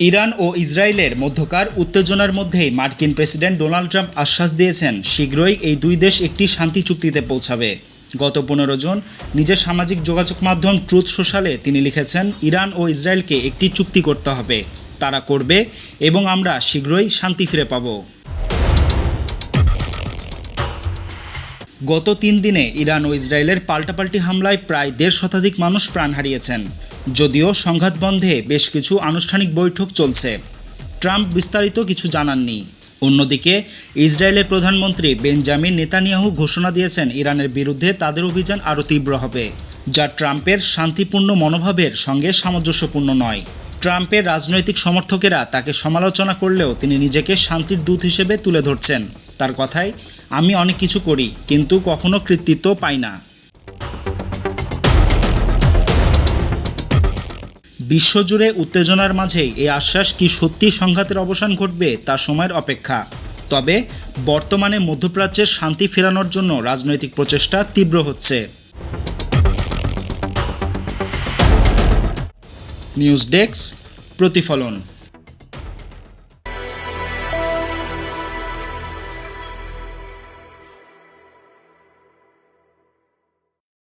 Iran ও ইসরায়েলের মধ্যকার উত্তেজনার মধ্যেই মার্কিন প্রেসিডেন্ট ডোনাল্ড ট্রাম্প আশ্বাস দিয়েছেন শীঘ্রই এই দুই দেশ একটি শান্তি চুক্তিতে পৌঁছাবে। গত 15 জুন নিজের সামাজিক যোগাযোগ মাধ্যম ট্রুথ সোশ্যালে তিনি লিখেছেন, ইরান ও ইসরায়েলকে একটি চুক্তি করতে হবে, তারা করবে এবং আমরা শীঘ্রই শান্তি ফিরে পাব। গত 3 দিনে ইরান ও ইসরায়েলের পাল্টাপাল্টি হামলায় প্রায় 1.5 শতাধিক মানুষ প্রাণ হারিয়েছেন। যদিও সংঘাত বন্ধে বেশ কিছু আনুষ্ঠানিক বৈঠক চলছে, ট্রাম্প বিস্তারিত কিছু জানাননি। অন্যদিকে ইসরায়েলের প্রধানমন্ত্রী বেঞ্জামিন নেতানিয়াহু ঘোষণা দিয়েছেন ইরানের বিরুদ্ধে তাদের অভিযান আরও তীব্র হবে, যা ট্রাম্পের শান্তিপূর্ণ মনোভাবের সঙ্গে সামঞ্জস্যপূর্ণ নয়। ট্রাম্পের রাজনৈতিক সমর্থকেরা তাকে সমালোচনা করলেও তিনি নিজেকে শান্তির দূত হিসেবে তুলে ধরছেন। তার কথায়, আমি অনেক কিছু করি কিন্তু কখনো কৃতিত্ব পাই না। বিশ্বজুড়ে উত্তেজনার মাঝেই এই আশ্বাস কি সত্যি সংঘাতের অবসান ঘটবে তা সময়ের অপেক্ষা। তবে বর্তমানে মধ্যপ্রাচ্যের শান্তি ফেরানোর জন্য রাজনৈতিক প্রচেষ্টা তীব্র হচ্ছে। নিউজ ডেস্ক, প্রতিফলন।